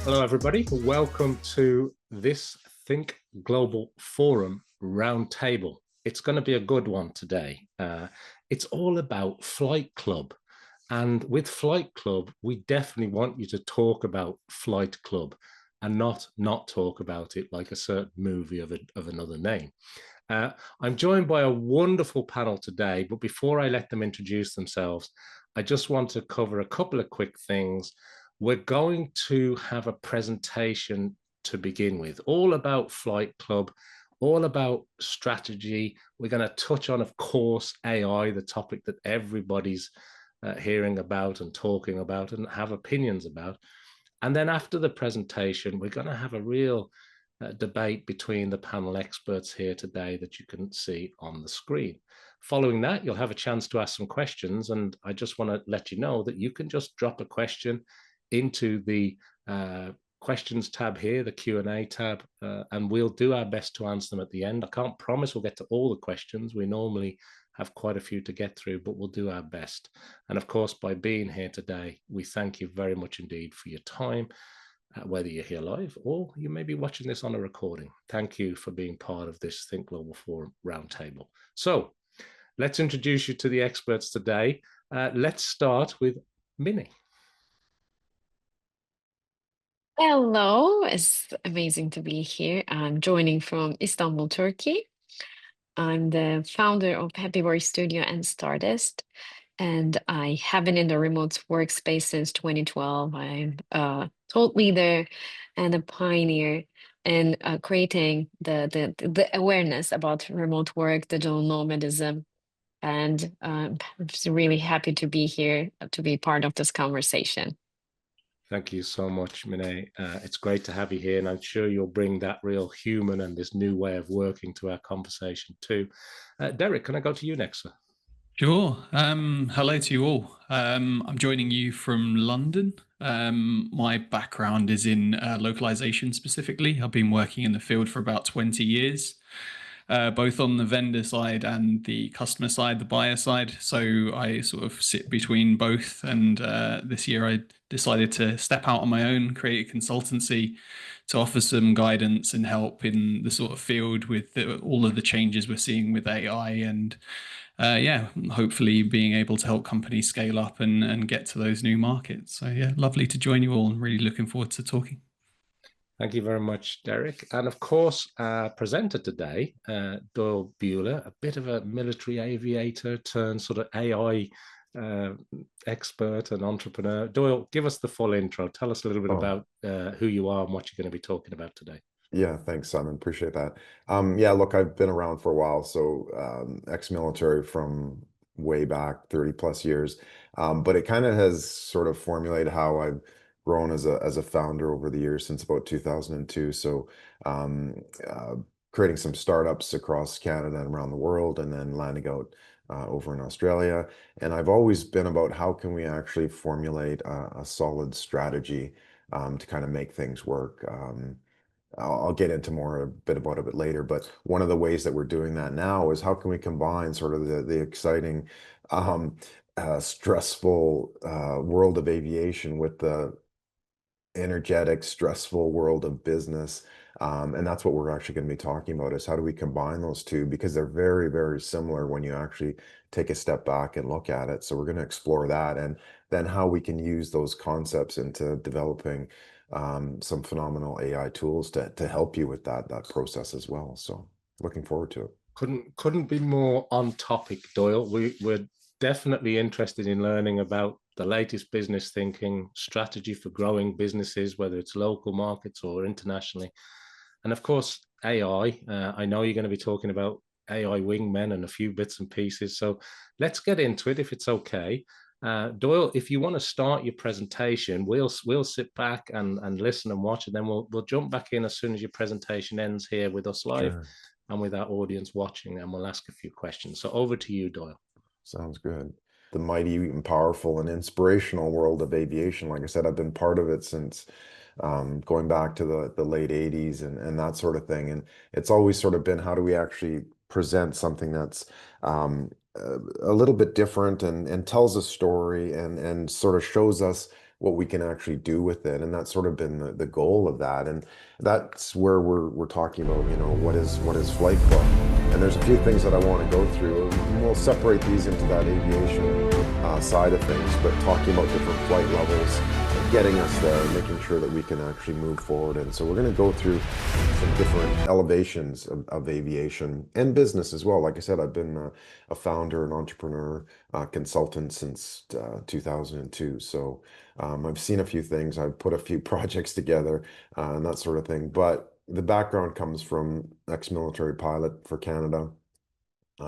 Hello, everybody. Welcome to this Think Global Forum Roundtable. It's going to be a good one today. It's all about Flight Club. And with Flight Club, we definitely want you to talk about Flight Club and not talk about it like a certain movie of another name. I'm joined by a wonderful panel today, but before I let them introduce themselves, I just want to cover a couple of quick things. We're going to have a presentation to begin with, all about Flight Club, all about strategy. We're going to touch on, of course, AI, the topic that everybody's hearing about and talking about and have opinions about. And then after the presentation, we're going to have a real debate between the panel experts here today that you can see on the screen. Following that, you'll have a chance to ask some questions. And I just want to let you know that you can just drop a question into the questions tab here, the Q&A tab, and we'll do our best to answer them at the end. I can't promise we'll get to all the questions. We normally have quite a few to get through, but we'll do our best. And of course, by being here today, we thank you very much indeed for your time, whether you're here live or you may be watching this on a recording. Thank you for being part of this Think Global Forum Roundtable. So let's introduce you to the experts today. Let's start with Minnie. Hello, it's amazing to be here. I'm joining from Istanbul, Turkey. I'm the founder of Happy Work Studio and Stardust, and I have been in the remote workspace since 2012. I'm a thought leader and a pioneer in creating the awareness about remote work, digital nomadism, and I'm just really happy to be here to be part of this conversation. Thank you so much, Minnie. It's great to have you here, and I'm sure you'll bring that real human and this new way of working to our conversation too. Derek, can I go to you next, sir? Sure. Hello to you all. I'm joining you from London. My background is in localization specifically. I've been working in the field for about 20 years, both on the vendor side and the customer side, the buyer side. So I sort of sit between both. And this year I decided to step out on my own, create a consultancy to offer some guidance and help in the sort of field with all of the changes we're seeing with AI and hopefully being able to help companies scale up and get to those new markets. So yeah, lovely to join you all and really looking forward to talking. Thank you very much, Derek. And of course, our presenter today, Doyle Buehler, a bit of a military aviator turned sort of AI expert and entrepreneur. Doyle, give us the full intro. Tell us a little bit about who you are and what you're going to be talking about today. Yeah, thanks, Simon. Appreciate that. Yeah, look, I've been around for a while, so ex-military from way back, 30 plus years. But it kind of has sort of formulated how I've grown as a founder over the years since about 2002. So creating some startups across Canada and around the world, and then landing out over in Australia. And I've always been about how can we actually formulate a solid strategy to kind of make things work. I'll get into more a bit about it later, but one of the ways that we're doing that now is how can we combine sort of the exciting, stressful world of aviation with the energetic, stressful world of business. And that's what we're actually going to be talking about is how do we combine those two, because they're very, very similar when you actually take a step back and look at it. So we're going to explore that and then how we can use those concepts into developing some phenomenal AI tools to help you with that process as well. So looking forward to it. Couldn't be more on topic, Doyle. We're definitely interested in learning about the latest business thinking, strategy for growing businesses, whether it's local markets or internationally. And of course, AI. I know you're going to be talking about AI wingmen and a few bits and pieces. So let's get into it if it's okay. Doyle, if you want to start your presentation, we'll sit back and listen and watch, and then we'll jump back in as soon as your presentation ends here with us live and with our audience watching, and we'll ask a few questions. So over to you, Doyle. Sounds good. The mighty and powerful and inspirational world of aviation. Like I said, I've been part of it since going back to the late 80s and that sort of thing. And it's always sort of been how do we actually present something that's a little bit different and tells a story and sort of shows us what we can actually do with it. And that's sort of been the goal of that. And that's where we're talking about, you know, what is Flight Club? And there's a few things that I want to go through. And we'll separate these into that aviation side of things, but talking about different flight levels, getting us there, making sure that we can actually move forward. And so we're going to go through some different elevations of aviation and business as well. Like I said, I've been a founder, an entrepreneur, consultant since 2002. So I've seen a few things. I've put a few projects together and that sort of thing. But the background comes from ex-military pilot for Canada.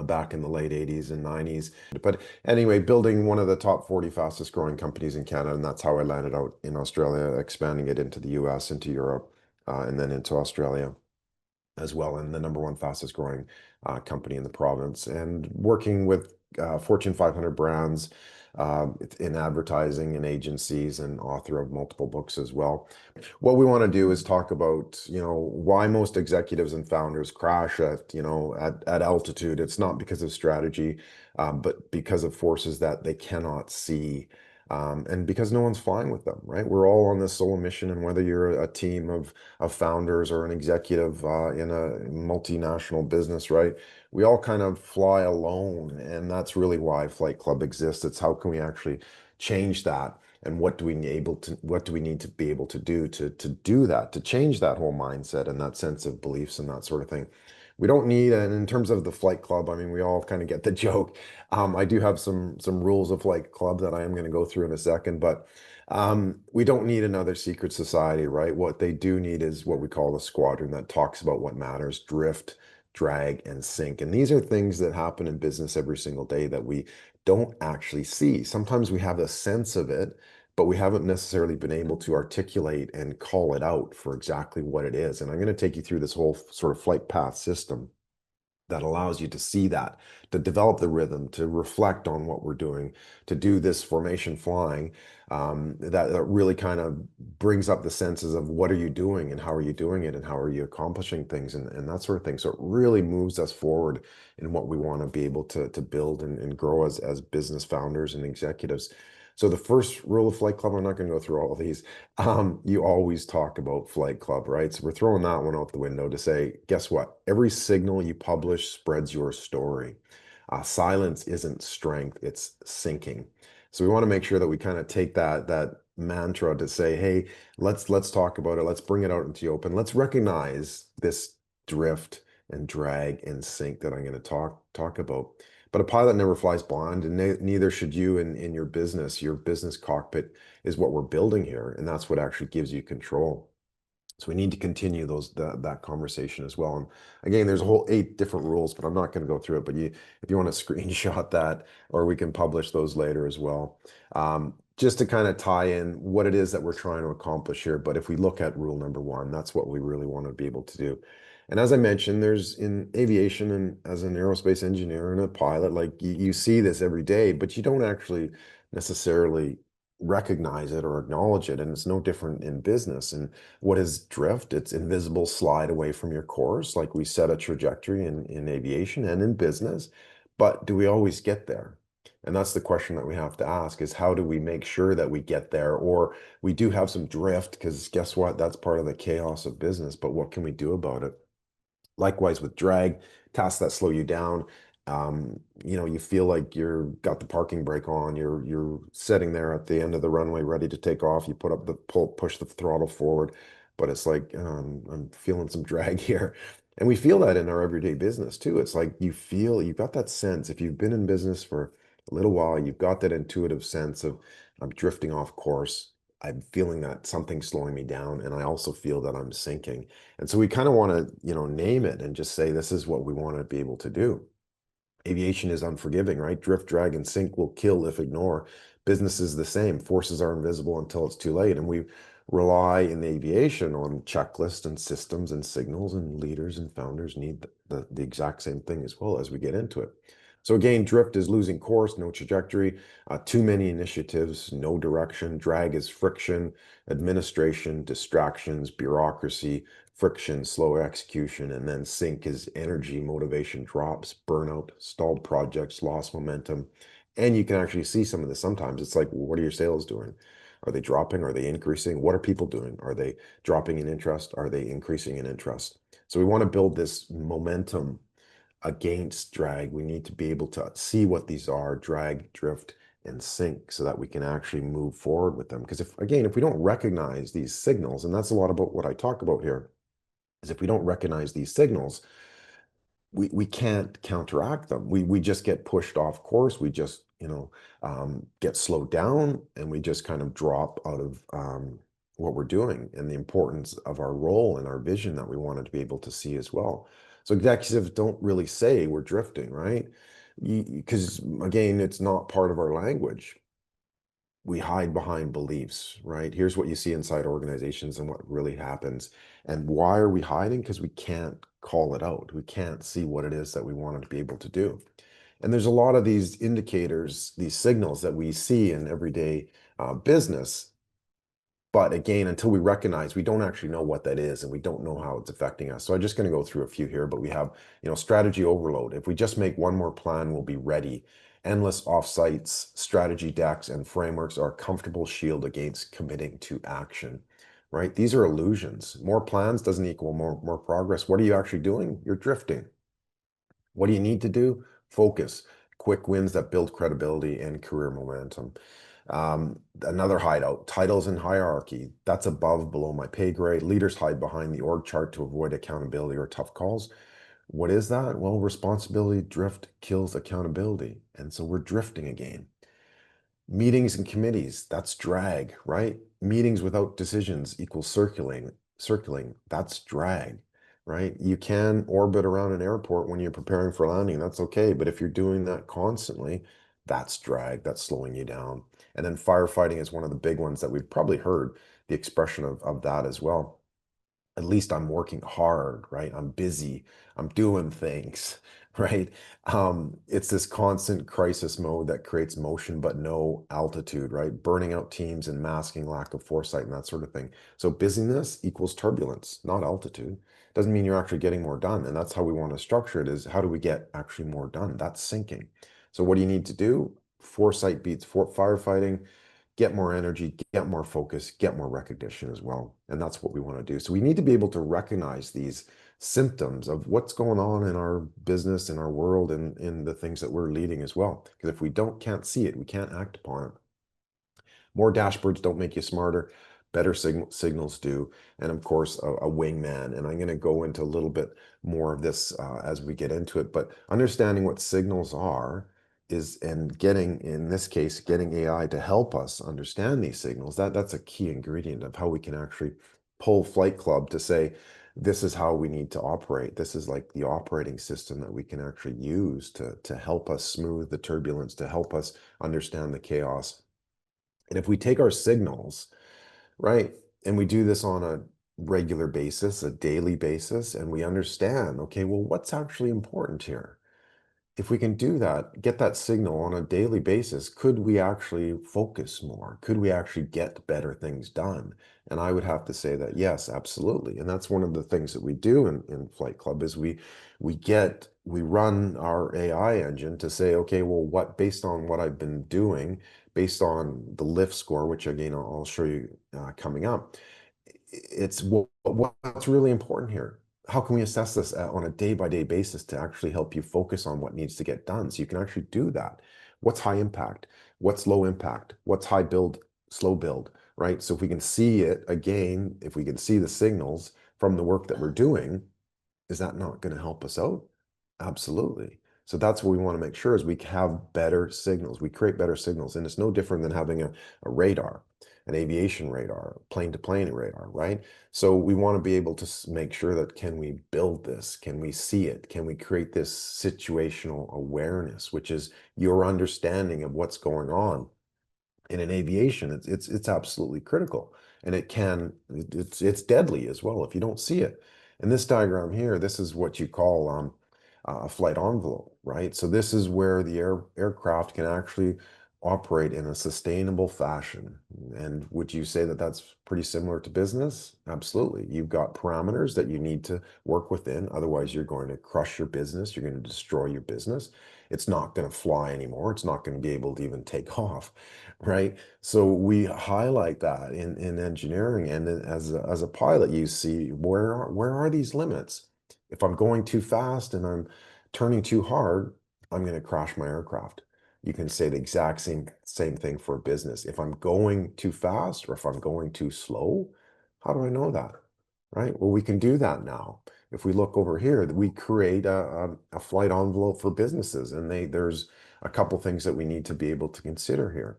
Back in the late 80s and 90s. But anyway, building one of the top 40 fastest growing companies in Canada, and that's how I landed out in Australia, expanding it into the US, into Europe, and then into Australia as well, and the #1 fastest growing company in the province, and working with Fortune 500 brands in advertising and agencies, and author of multiple books as well. What we want to do is talk about, you know, why most executives and founders crash at, you know, at altitude. It's not because of strategy, but because of forces that they cannot see. And because no one's flying with them, right? We're all on this solo mission, and whether you're a team of founders or an executive in a multinational business, right? We all kind of fly alone, and that's really why Flight Club exists. It's how can we actually change that, and what do we need to be able to do to do that, to change that whole mindset and that sense of beliefs and that sort of thing. We don't need, and in terms of the Flight Club, I mean, we all kind of get the joke. I do have some rules of Flight Club that I am going to go through in a second, but we don't need another secret society, right? What they do need is what we call a squadron that talks about what matters: drift, drag, and sink. And these are things that happen in business every single day that we don't actually see. Sometimes we have a sense of it, but we haven't necessarily been able to articulate and call it out for exactly what it is. And I'm going to take you through this whole sort of flight path system that allows you to see that, to develop the rhythm, to reflect on what we're doing, to do this formation flying, that really kind of brings up the senses of what are you doing and how are you doing it and how are you accomplishing things, and that sort of thing. So it really moves us forward in what we want to be able to build and grow as business founders and executives. So the first rule of Flight Club, I'm not going to go through all of these. You always talk about Flight Club, right? So we're throwing that one out the window to say, guess what? Every signal you publish spreads your story. Silence isn't strength, it's sinking. So we want to make sure that we kind of take that mantra to say, hey, let's talk about it. Let's bring it out into the open. Let's recognize this drift and drag and sink that I'm going to talk about. But a pilot never flies blind, and neither should you in your business. Your business cockpit is what we're building here, and that's what actually gives you control. So we need to continue that conversation as well. And again, there's a whole 8 different rules, but I'm not going to go through it. But if you want to screenshot that, or we can publish those later as well, just to kind of tie in what it is that we're trying to accomplish here. But if we look at rule #1, that's what we really want to be able to do. And as I mentioned, there's in aviation, and as an aerospace engineer and a pilot, like you see this every day, but you don't actually necessarily recognize it or acknowledge it. And it's no different in business. And what is drift? It's invisible slide away from your course, like we set a trajectory in aviation and in business. But do we always get there? And that's the question that we have to ask, is how do we make sure that we get there? Or we do have some drift, because guess what? That's part of the chaos of business. But what can we do about it? Likewise with drag, tasks that slow you down. You know, you feel like you've got the parking brake on, you're sitting there at the end of the runway ready to take off. You push the throttle forward, but it's like, I'm feeling some drag here. And we feel that in our everyday business too. It's like you've got that sense. If you've been in business for a little while, you've got that intuitive sense of, I'm drifting off course. I'm feeling that something's slowing me down, and I also feel that I'm sinking. And so we kind of want to, you know, name it and just say, this is what we want to be able to do. Aviation is unforgiving, right? Drift, drag, and sink will kill if ignored. Business is the same. Forces are invisible until it's too late. And we rely in aviation on checklists and systems and signals, and leaders and founders need the exact same thing as well as we get into it. So again, drift is losing course, no trajectory, too many initiatives, no direction. Drag is friction, administration, distractions, bureaucracy, friction, slow execution. And then sink is energy, motivation drops, burnout, stalled projects, lost momentum. And you can actually see some of this sometimes. It's like, well, what are your sales doing? Are they dropping? Are they increasing? What are people doing? Are they dropping in interest? Are they increasing in interest? So we want to build this momentum against drag. We need to be able to see what these are, drag, drift, and sink, so that we can actually move forward with them. Because if we don't recognize these signals, and that's a lot about what I talk about here, is if we don't recognize these signals, we can't counteract them. We just get pushed off course. We just, get slowed down, and we just kind of drop out of what we're doing, and the importance of our role and our vision that we wanted to be able to see as well. So executives don't really say we're drifting, right? Because again, it's not part of our language. We hide behind beliefs, right? Here's what you see inside organizations and what really happens. And why are we hiding? Because we can't call it out. We can't see what it is that we wanted to be able to do. And there's a lot of these indicators, these signals that we see in everyday business. But again, until we recognize, we don't actually know what that is, and we don't know how it's affecting us. So I'm just going to go through a few here, but we have, strategy overload. If we just make one more plan, we'll be ready. Endless offsites, strategy decks, and frameworks are a comfortable shield against committing to action, right? These are illusions. More plans doesn't equal more progress. What are you actually doing? You're drifting. What do you need to do? Focus. Quick wins that build credibility and career momentum. Another hideout, titles and hierarchy. That's below my pay grade. Leaders hide behind the org chart to avoid accountability or tough calls. What is that? Well, responsibility drift kills accountability. And so we're drifting again. Meetings and committees, that's drag, right? Meetings without decisions equals circling. That's drag, right? You can orbit around an airport when you're preparing for landing, that's okay. But if you're doing that constantly, that's drag, that's slowing you down. And then firefighting is one of the big ones that we've probably heard the expression of that as well. At least I'm working hard, right? I'm busy, I'm doing things, right? It's this constant crisis mode that creates motion but no altitude, right? Burning out teams and masking lack of foresight and that sort of thing. So busyness equals turbulence, not altitude. Doesn't mean you're actually getting more done. And that's how we want to structure it, is how do we get actually more done? That's sinking. So what do you need to do? Foresight beats firefighting. Get more energy, get more focus, get more recognition as well. And that's what we want to do. So we need to be able to recognize these symptoms of what's going on in our business, in our world, and in the things that we're leading as well. Because if we can't see it, we can't act upon it. More dashboards don't make you smarter. Better signals do. And of course, a wingman. And I'm going to go into a little bit more of this as we get into it. But understanding what signals are and getting, in this case, getting AI to help us understand these signals, that's a key ingredient of how we can actually pull Flight Club to say, this is how we need to operate. This is like the operating system that we can actually use to help us smooth the turbulence, to help us understand the chaos. And if we take our signals, right, and we do this on a regular basis, a daily basis, and we understand, okay, well, what's actually important here? If we can do that, get that signal on a daily basis, could we actually focus more? Could we actually get better things done? And I would have to say that yes, absolutely. And that's one of the things that we do in Flight Club is we run our AI engine to say, okay, well, based on what I've been doing, based on the lift score, which again, I'll show you coming up, it's what's really important here. How can we assess this on a day-by-day basis to actually help you focus on what needs to get done so you can actually do that? What's high impact? What's low impact? What's high build, slow build, right? So if we can see it again, if we can see the signals from the work that we're doing, is that not going to help us out? Absolutely. So that's what we want to make sure is we have better signals. We create better signals. And it's no different than having a radar, an aviation radar, plane-to-plane radar, right? So we want to be able to make sure that, can we build this? Can we see it? Can we create this situational awareness, which is your understanding of what's going on? In an aviation, it's absolutely critical, and it's deadly as well if you don't see it. In this diagram here, this is what you call a flight envelope, right? So this is where the aircraft can actually operate in a sustainable fashion. And would you say that that's pretty similar to business? Absolutely. You've got parameters that you need to work within. Otherwise, you're going to crush your business. You're going to destroy your business. It's not going to fly anymore. It's not going to be able to even take off, right? So we highlight that in engineering, and then as a pilot, you see where are these limits? If I'm going too fast and I'm turning too hard, I'm going to crash my aircraft. You can say the exact same thing for a business. If I'm going too fast or if I'm going too slow, how do I know that? Right? Well, we can do that now. If we look over here, we create a flight envelope for businesses, and there's a couple things that we need to be able to consider here.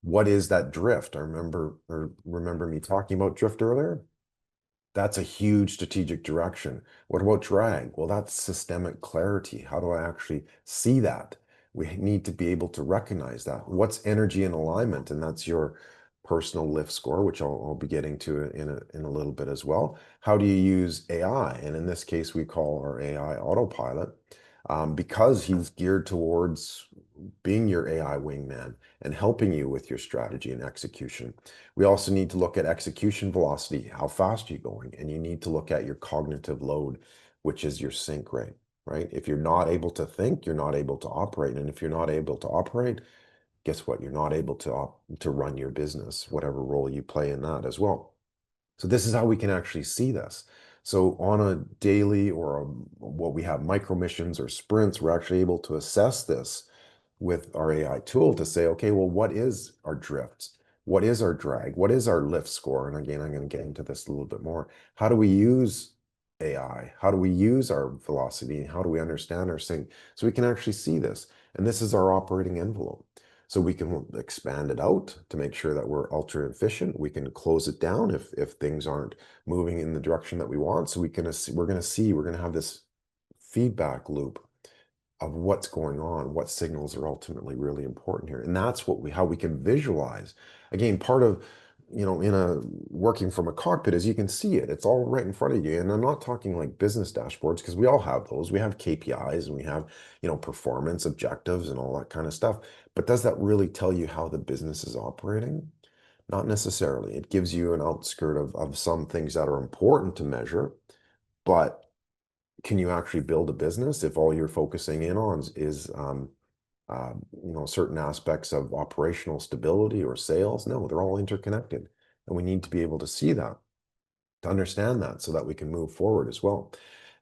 What is that drift? I remember me talking about drift earlier. That's a huge strategic direction. What about drag? Well, that's systemic clarity. How do I actually see that? We need to be able to recognize that. What's energy and alignment? And that's your personal lift score, which I'll be getting to in a little bit as well. How do you use AI? And in this case, we call our AI autopilot, because he's geared towards being your AI wingman and helping you with your strategy and execution. We also need to look at execution velocity. How fast are you going? And you need to look at your cognitive load, which is your sync rate, right? If you're not able to think, you're not able to operate. And if you're not able to operate, guess what? You're not able to run your business, whatever role you play in that as well. So this is how we can actually see this. So on a daily or what we have micro missions or sprints, we're actually able to assess this with our AI tool to say, okay, well, what is our drifts? What is our drag? What is our lift score? And again, I'm going to get into this a little bit more. How do we use AI? How do we use our velocity? How do we understand our sync? So we can actually see this. And this is our operating envelope. So we can expand it out to make sure that we're ultra efficient. We can close it down if things aren't moving in the direction that we want. So we're going to have this feedback loop of what's going on, what signals are ultimately really important here. And that's how we can visualize. Again, part of, in a working from a cockpit is you can see it. It's all right in front of you. And I'm not talking like business dashboards, because we all have those. We have KPIs and we have, performance objectives and all that kind of stuff. But does that really tell you how the business is operating? Not necessarily. It gives you an outskirt of some things that are important to measure, but can you actually build a business if all you're focusing in on is certain aspects of operational stability or sales? No, they're all interconnected, and we need to be able to see that, to understand that, so that we can move forward as well.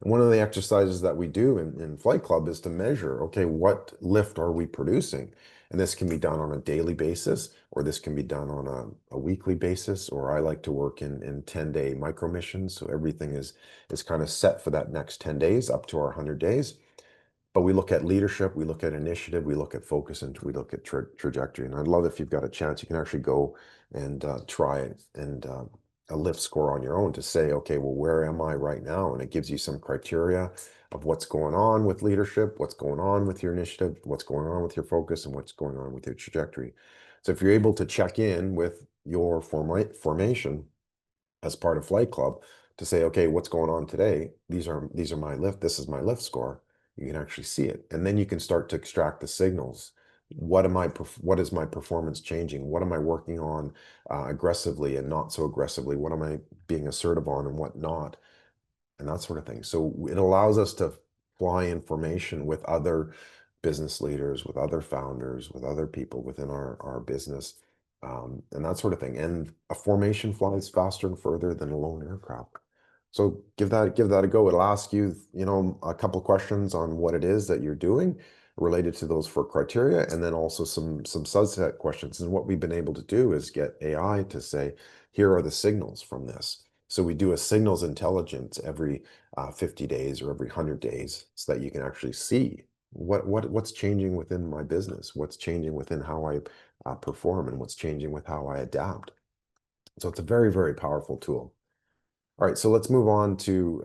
And one of the exercises that we do in Flight Club is to measure, okay, what lift are we producing? And this can be done on a daily basis, or this can be done on a weekly basis, or I like to work in 10-day micro missions. So everything is kind of set for that next 10 days up to our 100 days. But we look at leadership, we look at initiative, we look at focus, and we look at trajectory. And I'd love if you've got a chance, you can actually go and try it and a lift score on your own to say, okay, well, where am I right now? And it gives you some criteria of what's going on with leadership, what's going on with your initiative, what's going on with your focus, and what's going on with your trajectory. So if you're able to check in with your formation as part of Flight Club to say, okay, what's going on today? These are my lift. This is my lift score. You can actually see it, and then you can start to extract the signals. What is my performance changing? What am I working on aggressively and not so aggressively? What am I being assertive on and what not? And that sort of thing. So it allows us to fly information with other business leaders, with other founders, with other people within our business, and that sort of thing. And a formation flies faster and further than a lone aircraft. So give that a go. It'll ask you, a couple of questions on what it is that you're doing related to those 4 criteria, and then also some subset questions. And what we've been able to do is get AI to say, here are the signals from this. So we do a signals intelligence every 50 days or every 100 days, so that you can actually see what's changing within my business, what's changing within how I perform, and what's changing with how I adapt. So it's a very, very powerful tool. All right, so let's move on to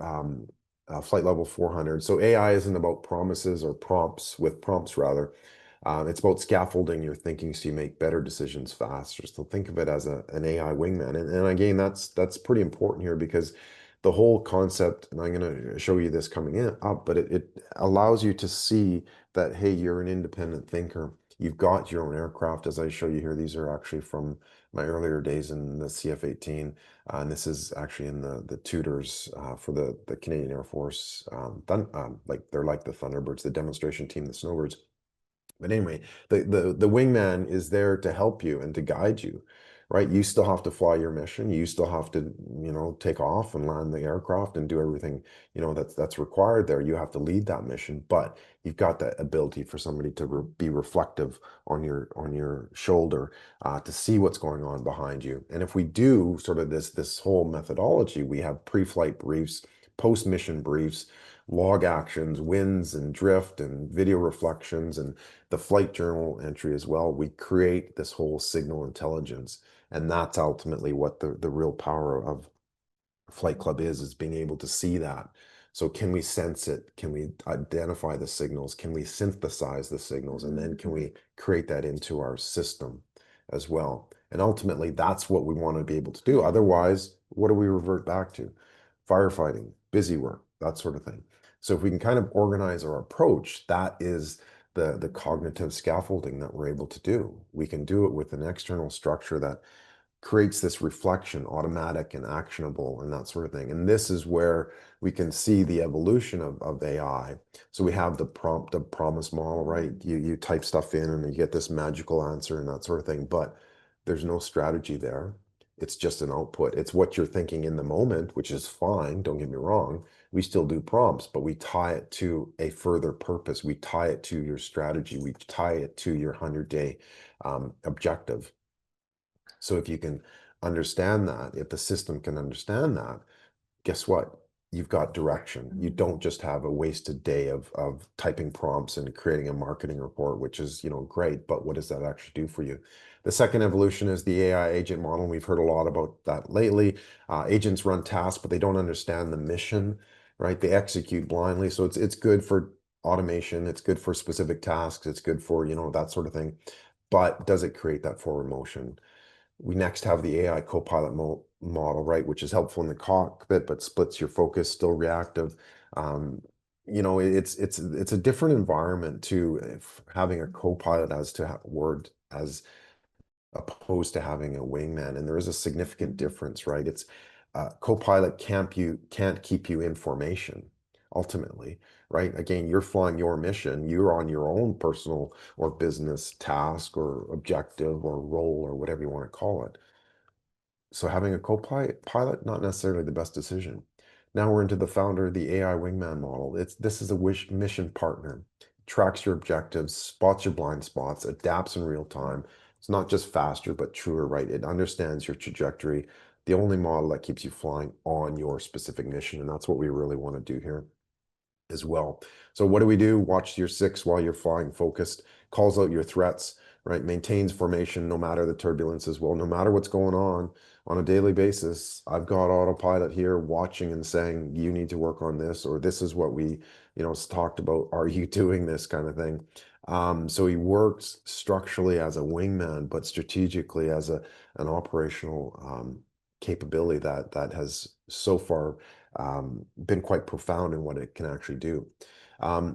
flight level 400. So AI isn't about promises or prompts, rather. It's about scaffolding your thinking so you make better decisions faster. So think of it as an AI wingman. And again, that's pretty important here, because the whole concept, and I'm going to show you this coming up, but it allows you to see that, hey, you're an independent thinker. You've got your own aircraft, as I show you here. These are actually from my earlier days in the CF-18, and this is actually in the tutors for the Canadian Air Force. Like they're like the Thunderbirds, the demonstration team, the Snowbirds. But anyway, the wingman is there to help you and to guide you, right? You still have to fly your mission. You still have to, take off and land the aircraft and do everything, that's required there. You have to lead that mission, but you've got that ability for somebody to be reflective on your shoulder, to see what's going on behind you. And if we do sort of this whole methodology, we have pre-flight briefs, post-mission briefs, log actions, winds and drift and video reflections, and the flight journal entry as well. We create this whole signal intelligence, and that's ultimately what the real power of Flight Club is being able to see that. So can we sense it? Can we identify the signals? Can we synthesize the signals? And then can we create that into our system as well? And ultimately, that's what we want to be able to do. Otherwise, what do we revert back to? Firefighting, busy work, that sort of thing. So if we can kind of organize our approach, that is the cognitive scaffolding that we're able to do. We can do it with an external structure that creates this reflection, automatic and actionable and that sort of thing. And this is where we can see the evolution of AI. So we have the prompt of promise model, right? You type stuff in and you get this magical answer and that sort of thing, but there's no strategy there. It's just an output. It's what you're thinking in the moment, which is fine, don't get me wrong. We still do prompts, but we tie it to a further purpose. We tie it to your strategy. We tie it to your 100-day objective. So if you can understand that, if the system can understand that, guess what? You've got direction. You don't just have a wasted day of typing prompts and creating a marketing report, which is, great, but what does that actually do for you? The second evolution is the AI agent model. We've heard a lot about that lately. Agents run tasks, but they don't understand the mission, right? They execute blindly. So it's good for automation. It's good for specific tasks. It's good for, that sort of thing. But does it create that forward motion? We next have the AI co-pilot model, right, which is helpful in the cockpit, but splits your focus, still reactive. It's a different environment to having a co-pilot as opposed to having a wingman, and there is a significant difference, right? It's co-pilot can't keep you in formation ultimately, right? Again, you're flying your mission, you're on your own personal or business task or objective or role or whatever you want to call it. So having a co-pilot, not necessarily the best decision. Now we're into the founder, the AI wingman model. This is a mission partner, tracks your objectives, spots your blind spots, adapts in real time. It's not just faster, but truer, right? It understands your trajectory, the only model that keeps you flying on your specific mission. And that's what we really want to do here as well. So what do? Watch your 6 while you're flying focused, calls out your threats, right? Maintains formation no matter the turbulence as well, no matter what's going on a daily basis. I've got autopilot here watching and saying, you need to work on this, or this is what we, talked about. Are you doing this kind of thing? So he works structurally as a wingman, but strategically as an operational capability that has so far been quite profound in what it can actually do.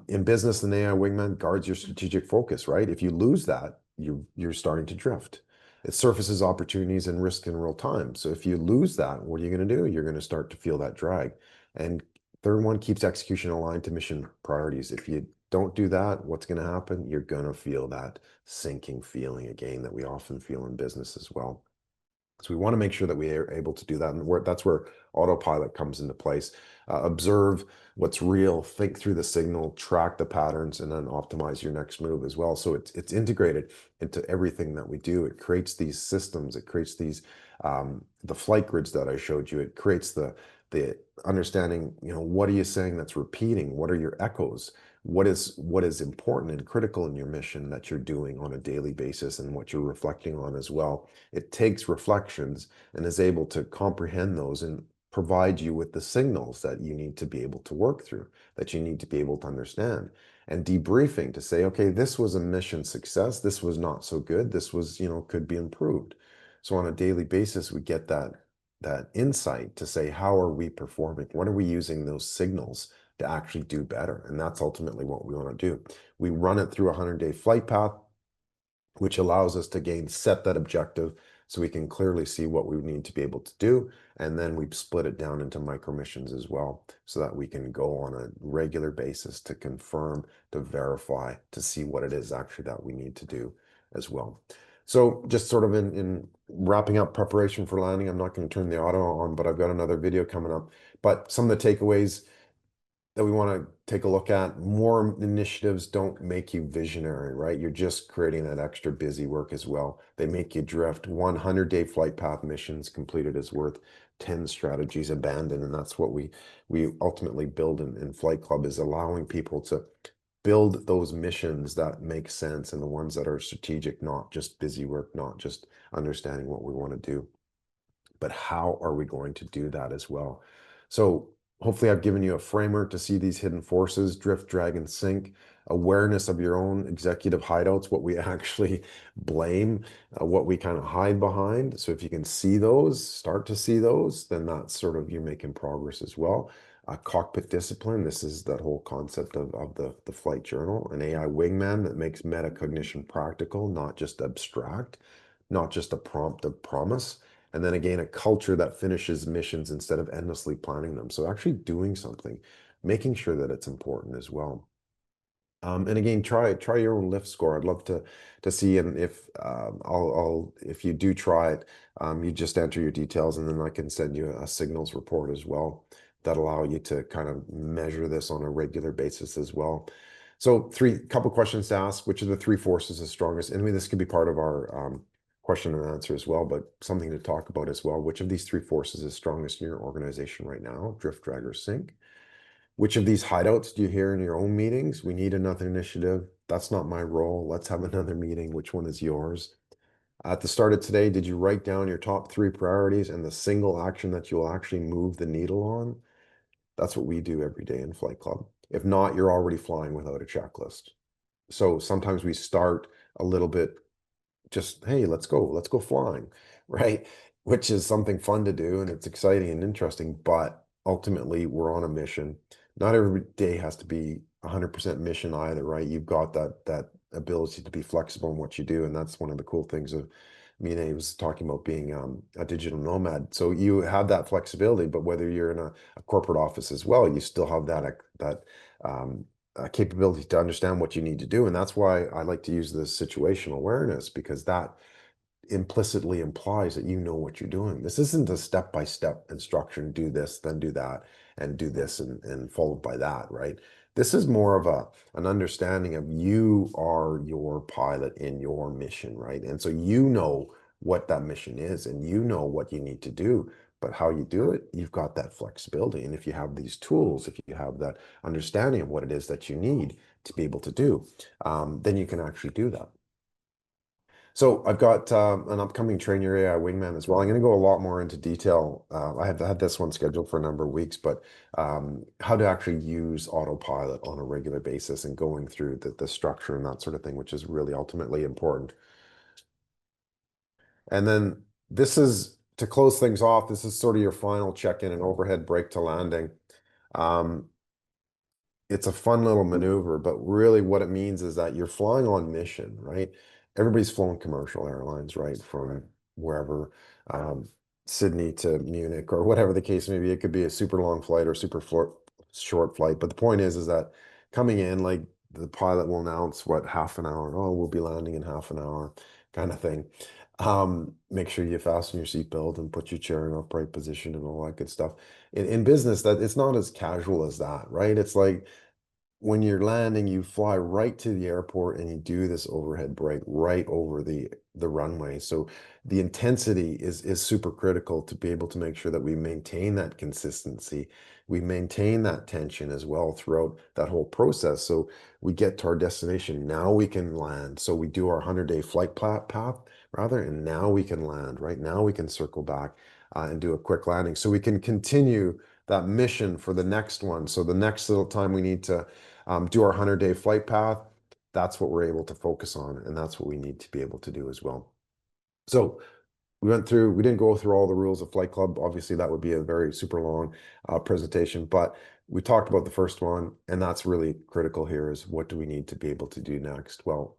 In business, the AI wingman guards your strategic focus, right? If you lose that, you're starting to drift. It surfaces opportunities and risk in real time. So if you lose that, what are you going to do? You're going to start to feel that drag. And third one, keeps execution aligned to mission priorities. If you don't do that, what's going to happen? You're going to feel that sinking feeling again that we often feel in business as well. So we want to make sure that we are able to do that. And that's where autopilot comes into place. Observe what's real, think through the signal, track the patterns, and then optimize your next move as well. So it's integrated into everything that we do. It creates these systems. It creates these, the flight grids that I showed you. It creates the understanding, what are you saying that's repeating? What are your echoes? What is important and critical in your mission that you're doing on a daily basis and what you're reflecting on as well. It takes reflections and is able to comprehend those and provide you with the signals that you need to be able to work through, that you need to be able to understand. And debriefing to say, okay, this was a mission success. This was not so good. This was, could be improved. So on a daily basis, we get that insight to say, how are we performing? What are we using those signals to actually do better? And that's ultimately what we want to do. We run it through a 100-day flight path. which allows us to again set that objective so we can clearly see what we need to be able to do. And then we split it down into micro missions as well, so that we can go on a regular basis to confirm, to verify, to see what it is actually that we need to do as well. So just sort of in wrapping up preparation for landing, I'm not going to turn the auto on, but I've got another video coming up. But some of the takeaways that we want to take a look at: more initiatives don't make you visionary, right? You're just creating that extra busy work as well. They make you drift. 100-day flight path missions completed is worth 10 strategies abandoned. And that's what we ultimately build in Flight Club, is allowing people to build those missions that make sense and the ones that are strategic, not just busy work, not just understanding what we want to do, but how are we going to do that as well? So hopefully I've given you a framework to see these hidden forces: drift, drag, and sink, awareness of your own executive hideouts, what we actually blame, what we kind of hide behind. So if you can see those, start to see those, then that's sort of, you're making progress as well. Cockpit discipline, this is that whole concept of the flight journal. An AI wingman that makes metacognition practical, not just abstract, not just a prompt of promise. And then again, a culture that finishes missions instead of endlessly planning them. So actually doing something, making sure that it's important as well. And again, try your own lift score. I'd love to see, and if if you do try it, you just enter your details, and then I can send you a signals report as well that allow you to kind of measure this on a regular basis as well. So couple questions to ask: which of the 3 forces is strongest? And I mean, this could be part of our question and answer as well, but something to talk about as well. Which of these 3 forces is strongest in your organization right now? Drift, drag, or sink? Which of these hideouts do you hear in your own meetings? We need another initiative. That's not my role. Let's have another meeting. Which one is yours? At the start of today, did you write down your top 3 priorities and the single action that you'll actually move the needle on? That's what we do every day in Flight Club. If not, you're already flying without a checklist. So sometimes we start a little bit just, hey, let's go flying, right? Which is something fun to do, and it's exciting and interesting, but ultimately we're on a mission. Not every day has to be 100% mission either, right? You've got that ability to be flexible in what you do, and that's one of the cool things of, Mina was talking about being a digital nomad. So you have that flexibility, but whether you're in a corporate office as well, you still have that capability to understand what you need to do. And that's why I like to use this situational awareness, because that implicitly implies that you know what you're doing. This isn't a step-by-step instruction: do this, then do that, and do this, and followed by that, right? This is more of an understanding of, you are your pilot in your mission, right? And so you know what that mission is, and you know what you need to do, but how you do it, you've got that flexibility. And if you have these tools, if you have that understanding of what it is that you need to be able to do, then you can actually do that. So I've got an upcoming Train Your AI Wingman as well. I'm going to go a lot more into detail. I have had this one scheduled for a number of weeks, but how to actually use autopilot on a regular basis, and going through the structure and that sort of thing, which is really ultimately important. And then this is, to close things off, this is sort of your final check-in and overhead break to landing. It's a fun little maneuver, but really what it means is that you're flying on mission, right? Everybody's flown commercial airlines, right? From wherever, Sydney to Munich, or whatever the case may be. It could be a super long flight or super short flight. But the point is that coming in, like, the pilot will announce, what, half an hour? Oh, we'll be landing in half an hour, kind of thing. Make sure you fasten your seatbelt and put your chair in upright position and all that good stuff. In business, that it's not as casual as that, right? It's like, when you're landing, you fly right to the airport and you do this overhead break right over the runway. So the intensity is super critical to be able to make sure that we maintain that consistency. We maintain that tension as well throughout that whole process. So we get to our destination. Now we can land. So we do our 100-day flight path rather, and now we can land. Right now we can circle back and do a quick landing. So we can continue that mission for the next one. So the next little time we need to do our 100-day flight path, that's what we're able to focus on, and that's what we need to be able to do as well. So we didn't go through all the rules of Flight Club. Obviously, that would be a very super long presentation, but we talked about the first one, and that's really critical here, is what do we need to be able to do next? Well,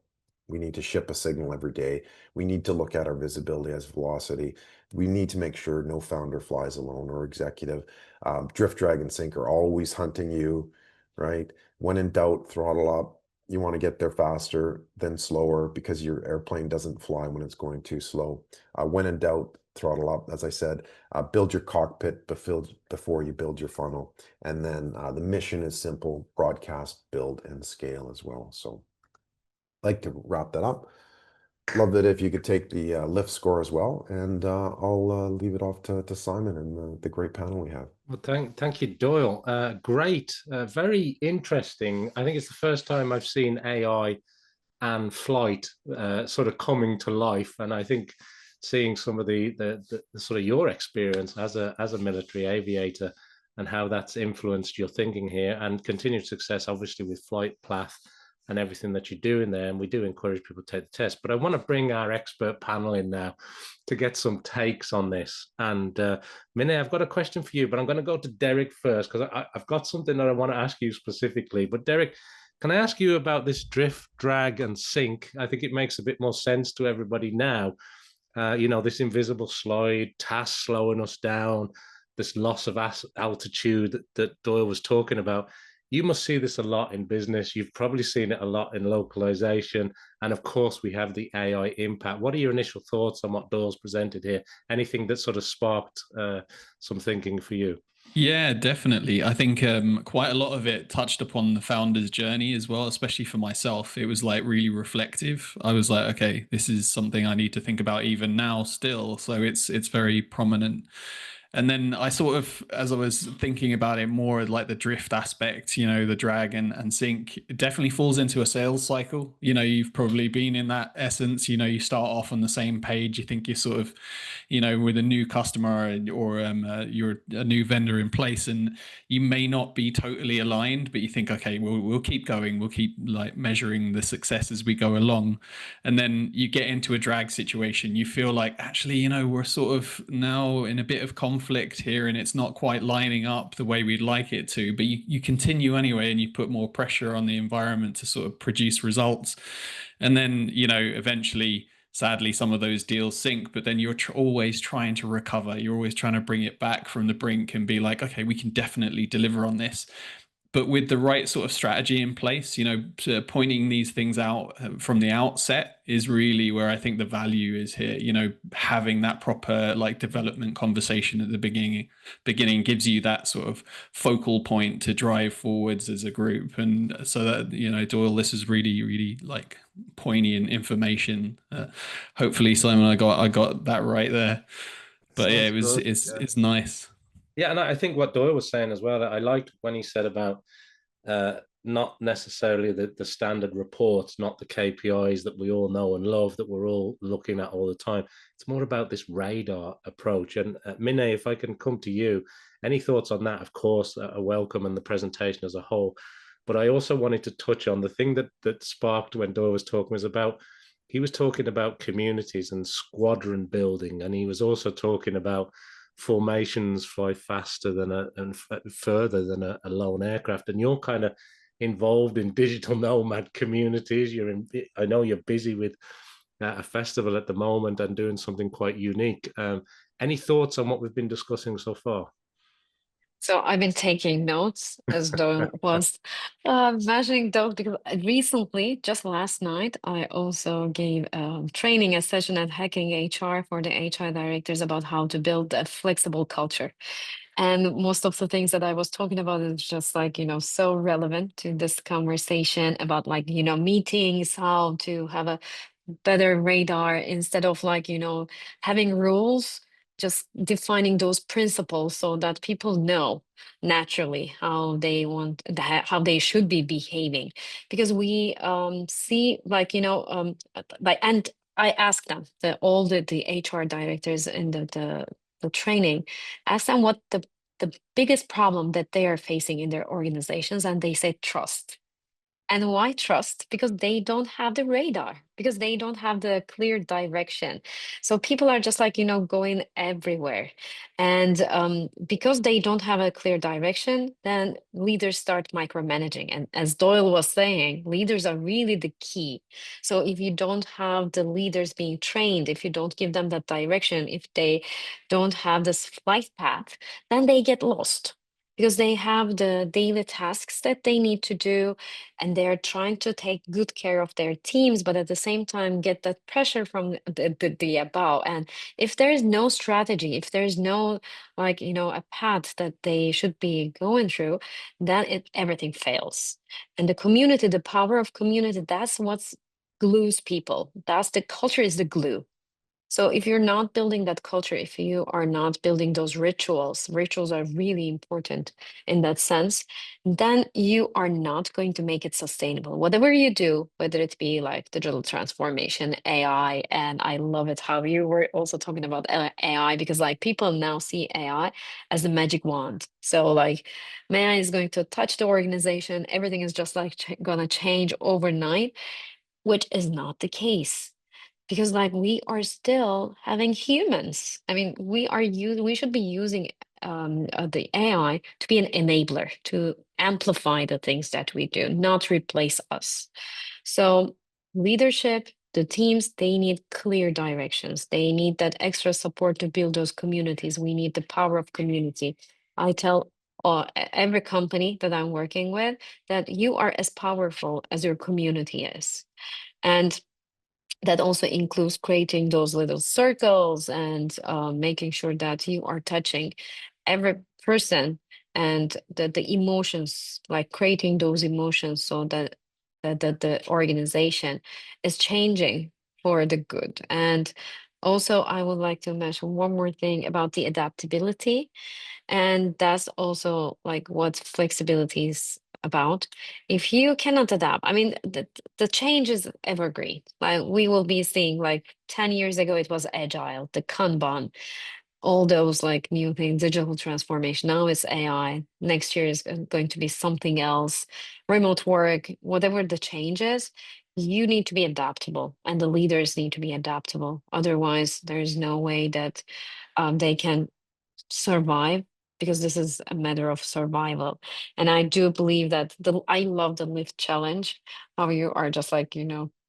We need to ship a signal every day. We need to look at our visibility as velocity. We need to make sure no founder flies alone or executive. Drift, drag, and sink are always hunting you, right? When in doubt, throttle up. You want to get there faster than slower because your airplane doesn't fly when it's going too slow. When in doubt, throttle up. As I said, build your cockpit before you build your funnel. And then the mission is simple: broadcast, build, and scale as well. So I'd like to wrap that up. Love it if you could take the lift score as well. And I'll leave it off to Simon and the great panel we have. Well, thank you, Doyle. Great, very interesting. I think it's the first time I've seen AI and flight sort of coming to life, and I think seeing some of the sort of your experience as a military aviator and how that's influenced your thinking here, and continued success, obviously, with flight path and everything that you're doing there. And we do encourage people to take the test. But I want to bring our expert panel in now to get some takes on this. And Mine, I've got a question for you, but I'm going to go to Derek first because I've got something that I want to ask you specifically. But Derek, can I ask you about this drift, drag, and sink? I think it makes a bit more sense to everybody now. This invisible slide, task slowing us down, this loss of altitude that Doyle was talking about. You must see this a lot in business. You've probably seen it a lot in localization. And of course, we have the AI impact. What are your initial thoughts on what Doyle's presented here? Anything that sort of sparked some thinking for you? Yeah, definitely. I think quite a lot of it touched upon the founder's journey as well, especially for myself. It was like really reflective. I was like, okay, this is something I need to think about even now still. So it's very prominent. And then I sort of, as I was thinking about it more, like the drift aspect, the drag and sink, it definitely falls into a sales cycle. You've probably been in that essence. You start off on the same page. You think you're sort of, with a new customer or you're a new vendor in place, and you may not be totally aligned, but you think, okay, we'll keep going. We'll keep like measuring the success as we go along. And then you get into a drag situation. You feel like, actually, we're sort of now in a bit of conflict here, and it's not quite lining up the way we'd like it to, but you continue anyway, and you put more pressure on the environment to sort of produce results. And then, eventually, sadly, some of those deals sink, but then you're always trying to recover. You're always trying to bring it back from the brink and be like, okay, we can definitely deliver on this. But with the right sort of strategy in place, pointing these things out from the outset is really where I think the value is here. Having that proper like development conversation at the beginning gives you that sort of focal point to drive forwards as a group. And so that, Doyle, this is really, really like poignant information. Hopefully, Simon, I got that right there. But yeah, it's nice. Yeah, and I think what Doyle was saying as well, I liked when he said about not necessarily the standard reports, not the KPIs that we all know and love, that we're all looking at all the time. It's more about this radar approach. And Mine, if I can come to you, any thoughts on that, of course, are welcome, and the presentation as a whole. But I also wanted to touch on the thing that sparked when Doyle was talking he was talking about communities and squadron building, and he was also talking about formations fly faster than and further than a lone aircraft. And you're kind of involved in digital nomad communities. I know you're busy with a festival at the moment and doing something quite unique. Any thoughts on what we've been discussing so far? So I've been taking notes as Doyle was mentioning those, because recently, just last night, I also gave training a session at Hacking HR for the HR directors about how to build a flexible culture. And most of the things that I was talking about is just like, so relevant to this conversation about like, meetings, how to have a better radar instead of like, having rules, just defining those principles so that people know naturally how they should be behaving. Because we see like, and I asked them, all the HR directors in the training, ask them what the biggest problem that they are facing in their organizations, and they say trust. And why trust? Because they don't have the radar, because they don't have the clear direction. So people are just like, going everywhere. And because they don't have a clear direction, then leaders start micromanaging. And as Doyle was saying, leaders are really the key. So if you don't have the leaders being trained, if you don't give them that direction, if they don't have this flight path, then they get lost because they have the daily tasks that they need to do, and they're trying to take good care of their teams, but at the same time get that pressure from the above. And if there is no strategy, if there's no a path that they should be going through, then everything fails. And the community, the power of community, that's what's glues people. That's the culture is the glue. So if you're not building that culture, if you are not building those rituals are really important in that sense, then you are not going to make it sustainable. Whatever you do, whether it be like digital transformation, AI, and I love it how you were also talking about AI, because like people now see AI as a magic wand. So like AI is going to touch the organization, everything is just like gonna change overnight, which is not the case, because like we are still having humans. I mean, we should be using the AI to be an enabler, to amplify the things that we do, not replace us. So leadership, the teams, they need clear directions. They need that extra support to build those communities. We need the power of community. I tell every company that I'm working with that you are as powerful as your community is. And that also includes creating those little circles and making sure that you are touching every person, and that the emotions, like creating those emotions so that the organization is changing for the good. And also I would like to mention one more thing about the adaptability, and that's also like what flexibility is about. If you cannot adapt, I mean, the change is evergreen. Like we will be seeing like 10 years ago, it was agile, the Kanban, all those like new things, digital transformation. Now it's AI. Next year is going to be something else, remote work, whatever the change is. You need to be adaptable, and the leaders need to be adaptable. Otherwise, there's no way that they can survive, because this is a matter of survival. And I do believe that I love the lift challenge, how you are just like,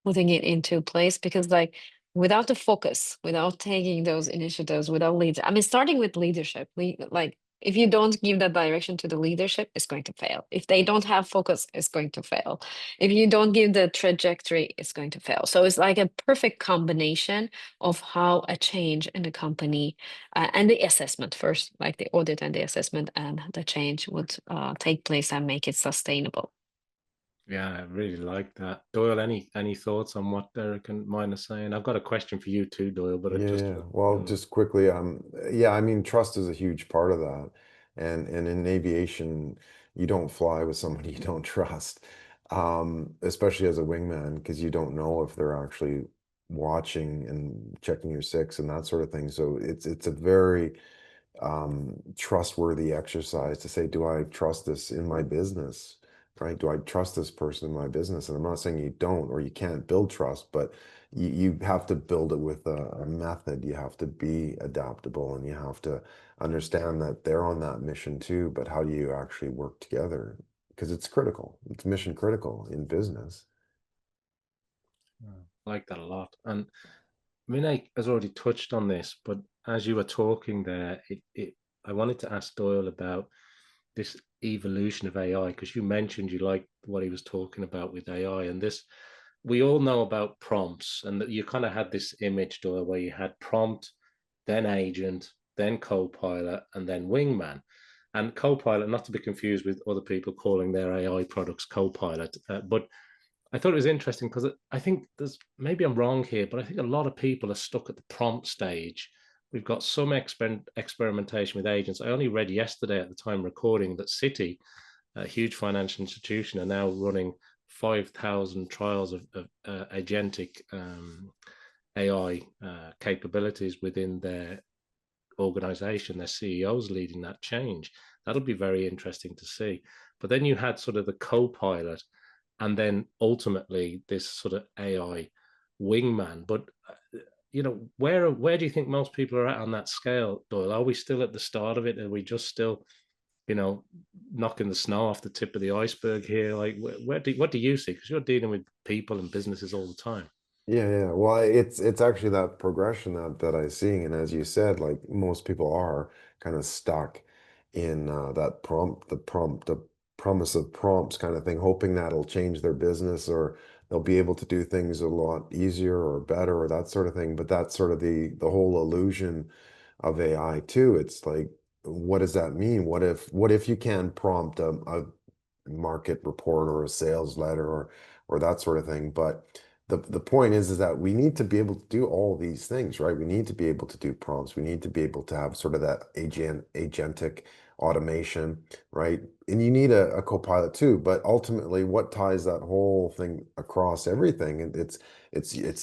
putting it into place, because like without the focus, without taking those initiatives, without leads, I mean, starting with leadership, like if you don't give that direction to the leadership, it's going to fail. If they don't have focus, it's going to fail. If you don't give the trajectory, it's going to fail. So it's like a perfect combination of how a change in the company and the assessment first, like the audit and the assessment and the change would take place and make it sustainable. Yeah, I really like that. Doyle, any thoughts on what Derek and mine are saying? I've got a question for you too, Doyle, but it just Yeah, well, just quickly, yeah, I mean, trust is a huge part of that. And in aviation, you don't fly with somebody you don't trust, especially as a wingman, because you don't know if they're actually watching and checking your six and that sort of thing. So it's a very trustworthy exercise to say, do I trust this in my business? Right? Do I trust this person in my business? And I'm not saying you don't or you can't build trust, but you have to build it with a method. You have to be adaptable and you have to understand that they're on that mission too. But how do you actually work together? Because it's critical. It's mission critical in business. I like that a lot. And Vinay has already touched on this, but as you were talking there, I wanted to ask Doyle about this evolution of AI, because you mentioned you liked what he was talking about with AI. And this, we all know about prompts, and that you kind of had this image, Doyle, where you had prompt, then agent, then co-pilot, and then wingman. And co-pilot, not to be confused with other people calling their AI products co-pilot, but I thought it was interesting because I think maybe I'm wrong here, but I think a lot of people are stuck at the prompt stage. We've got some experimentation with agents. I only read yesterday at the time recording that Citi, a huge financial institution, are now running 5,000 trials of agentic AI capabilities within their organization. Their CEOs leading that change. That'll be very interesting to see. But then you had sort of the co-pilot, and then ultimately this sort of AI wingman. But where do you think most people are at on that scale, Doyle? Are we still at the start of it? Are we just still, knocking the snow off the tip of the iceberg here? Like, what do you see? Because you're dealing with people and businesses all the time. Yeah. Well, it's actually that progression that I see, and as you said, like most people are kind of stuck in that the promise of prompts kind of thing, hoping that it'll change their business or they'll be able to do things a lot easier or better or that sort of thing. But that's sort of the whole illusion of AI too. It's like, what does that mean? What if you can prompt a market report or a sales letter or that sort of thing? But the point is that we need to be able to do all these things, right? We need to be able to do prompts. We need to be able to have sort of that agentic automation, right? And you need a co-pilot too. But ultimately, what ties that whole thing across everything? It's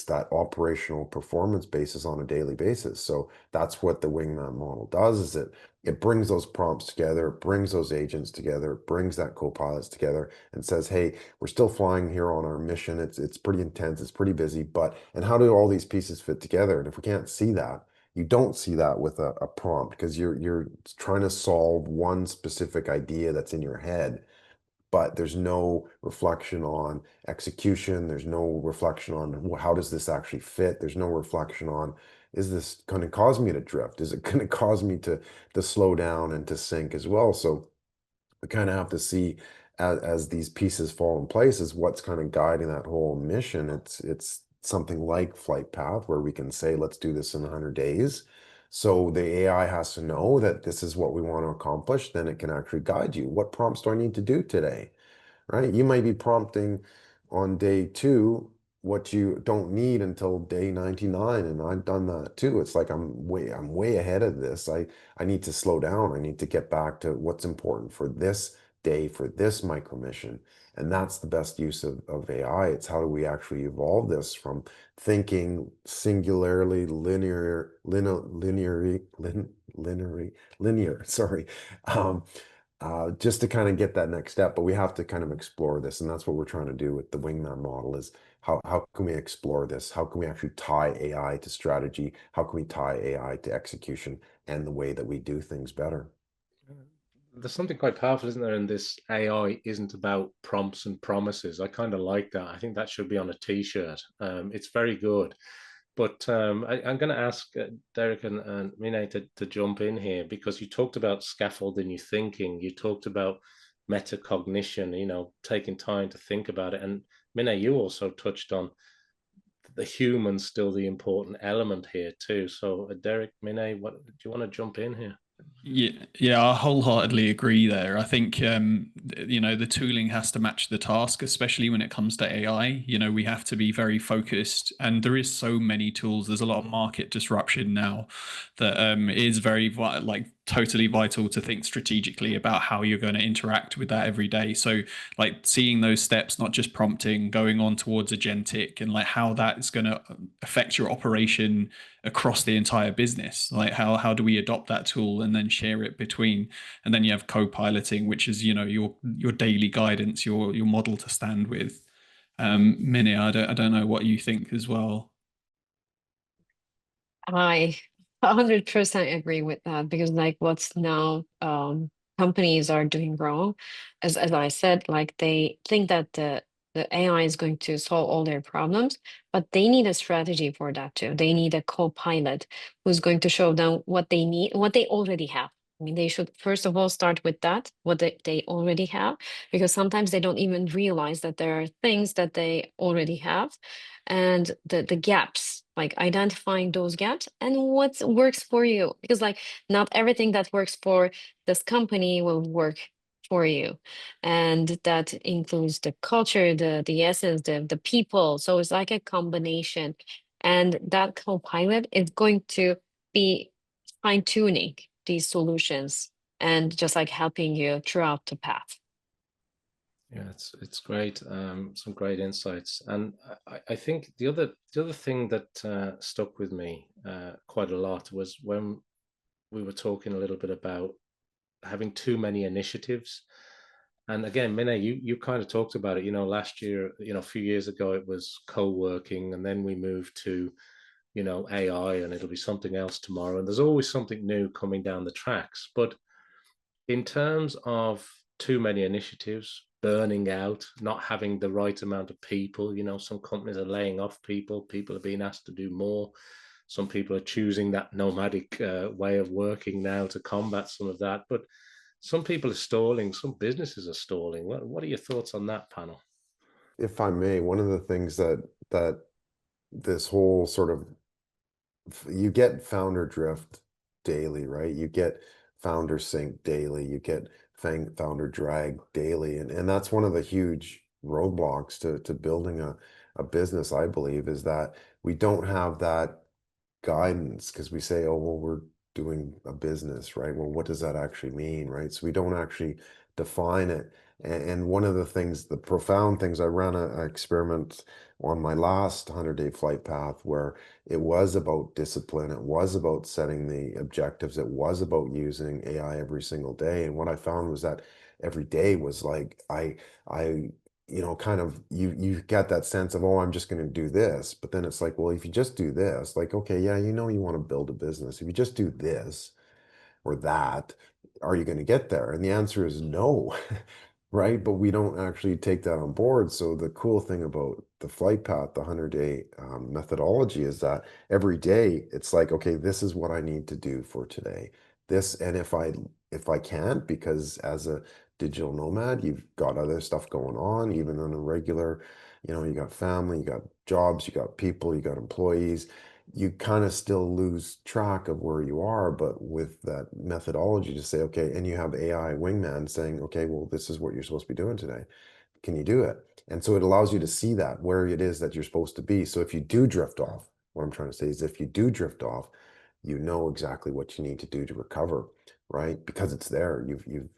that operational performance basis on a daily basis. So that's what the wingman model does, is it brings those prompts together, it brings those agents together, it brings that co-pilots together and says, hey, we're still flying here on our mission. It's pretty intense, it's pretty busy, and how do all these pieces fit together? And if we can't see that, you don't see that with a prompt, because you're trying to solve one specific idea that's in your head, but there's no reflection on execution. There's no reflection on how does this actually fit? There's no reflection on, is this going to cause me to drift? Is it going to cause me to slow down and to sink as well? So we kind of have to see, as these pieces fall in place, is what's kind of guiding that whole mission. It's something like flight path, where we can say, let's do this in 100 days. So the AI has to know that this is what we want to accomplish. Then it can actually guide you. What prompts do I need to do today? Right? You might be prompting on day 2 what you don't need until day 99, and I've done that too. It's like I'm way ahead of this. I need to slow down. I need to get back to what's important for this day, for this micro mission. And that's the best use of AI. It's how do we actually evolve this from thinking singularly linear, sorry, um, just to kind of get that next step. But we have to kind of explore this, and that's what we're trying to do with the wingman model, is how can we explore this? How can we actually tie AI to strategy? How can we tie AI to execution and the way that we do things better? There's something quite powerful, isn't there, in this AI isn't about prompts and promises. I kind of like that. I think that should be on a t-shirt. It's very good. But I'm going to ask Derek and Mine to jump in here, because you talked about scaffolding your thinking. You talked about metacognition, taking time to think about it. And Mine, you also touched on the human's still the important element here too. So Derek, Mine, what do you want to jump in here? Yeah, I wholeheartedly agree there. I think the tooling has to match the task, especially when it comes to AI. We have to be very focused, and there is so many tools. There's a lot of market disruption now that is very totally vital to think strategically about how you're going to interact with that every day. So like seeing those steps, not just prompting, going on towards agentic, and like how that is going to affect your operation across the entire business. Like how do we adopt that tool and then share it between, and then you have co-piloting, which is your daily guidance, your model to stand with. Minnie, I don't know what you think as well. I 100% agree with that, because like what's now companies are doing wrong, as I said, like they think that the AI is going to solve all their problems, but they need a strategy for that too. They need a co-pilot who's going to show them what they need, what they already have. I mean, they should first of all start with that, what they already have, because sometimes they don't even realize that there are things that they already have, and the gaps, like identifying those gaps and what works for you, because like not everything that works for this company will work for you, and that includes the culture, the essence, the people. So it's like a combination, and that co-pilot is going to be fine-tuning these solutions and just like helping you throughout the path. Yeah, it's great. Some great insights, and I think the other thing that stuck with me quite a lot was when we were talking a little bit about having too many initiatives And again, Minnie, you kind of talked about it, last year, a few years ago, it was co-working, and then we moved to, AI, and it'll be something else tomorrow. And there's always something new coming down the tracks. But in terms of too many initiatives, burning out, not having the right amount of people, some companies are laying off people are being asked to do more. Some people are choosing that nomadic way of working now to combat some of that. But some people are stalling, some businesses are stalling. What are your thoughts on that, panel? If I may, one of the things that this whole sort of, you get founder drift daily, right? You get founder sync daily, you get founder drag daily. And that's one of the huge roadblocks to building a business, I believe, is that we don't have that guidance, because we say, oh, well, we're doing a business, right? Well, what does that actually mean, right? So we don't actually define it. And one of the things, the profound things, I ran an experiment on my last 100-day flight path where it was about discipline, it was about setting the objectives, it was about using AI every single day. And what I found was that every day was like, I kind of, you get that sense of, oh, I'm just going to do this. But then it's like, well, if you just do this, like, okay, yeah, you want to build a business. If you just do this or that, are you going to get there? And the answer is no. Right? But we don't actually take that on board. So the cool thing about the flight path, the 100-day methodology, is that every day it's like, okay, this is what I need to do for today. This, and if I can't, because as a digital nomad, you've got other stuff going on, even on a regular, you got family, you got jobs, you got people, you got employees, you kind of still lose track of where you are. But with that methodology to say, okay, and you have AI wingman saying, okay, well, this is what you're supposed to be doing today. Can you do it? And so it allows you to see that where it is that you're supposed to be. So if you do drift off, what I'm trying to say is, if you do drift off, you know exactly what you need to do to recover, right? Because it's there.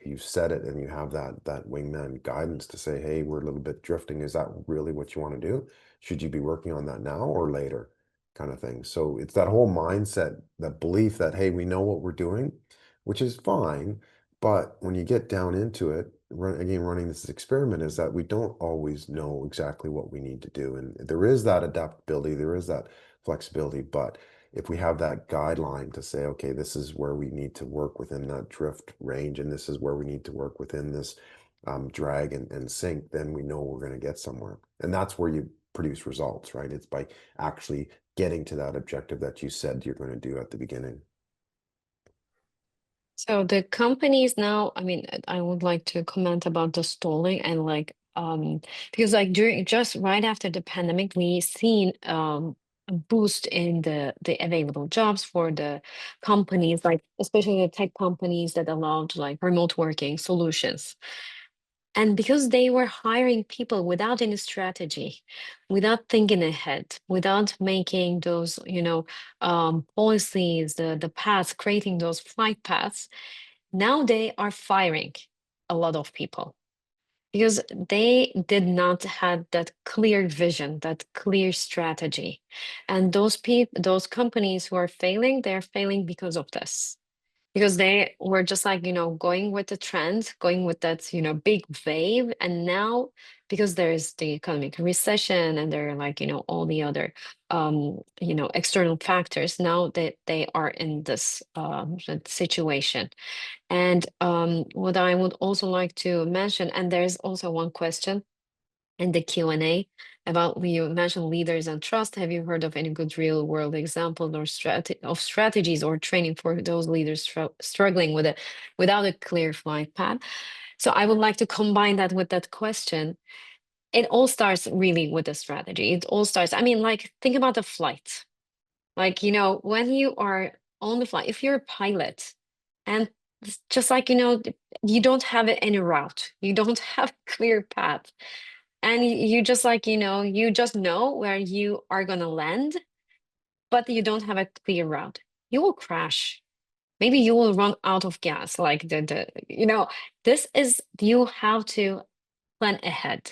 You've said it, and you have that wingman guidance to say, hey, we're a little bit drifting. Is that really what you want to do? Should you be working on that now or later? Kind of thing. So it's that whole mindset, that belief that, hey, we know what we're doing, which is fine. But when you get down into it, running this experiment, is that we don't always know exactly what we need to do. And there is that adaptability, there is that flexibility. But if we have that guideline to say, okay, this is where we need to work within that drift range, and this is where we need to work within this drag and sync, then we know we're going to get somewhere. And that's where you produce results, right? It's by actually getting to that objective that you said you're going to do at the beginning. So the companies now, I mean, I would like to comment about the stalling and because during just right after the pandemic, we seen a boost in the available jobs for the companies, like especially the tech companies that allowed like remote working solutions. And because they were hiring people without any strategy, without thinking ahead, without making those, policies, the paths, creating those flight paths, now they are firing a lot of people because they did not have that clear vision, that clear strategy. And those companies who are failing, they're failing because of this, because they were just like going with the trend, going with that big wave. And now, because there is the economic recession and there are like all the other external factors, now that they are in this situation. And what I would also like to mention, and there's also one question in the Q&A about, you mentioned leaders and trust. Have you heard of any good real world examples or strategies or training for those leaders struggling with it without a clear flight path? So I would like to combine that with that question. It all starts really with the strategy. It all starts, I mean, like, think about the flight. Like, when you are on the flight, if you're a pilot, and it's just like, you don't have any route, you don't have a clear path. And you just like, you just know where you are going to land, but you don't have a clear route. You will crash. Maybe you will run out of gas. Like this is, you have to plan ahead.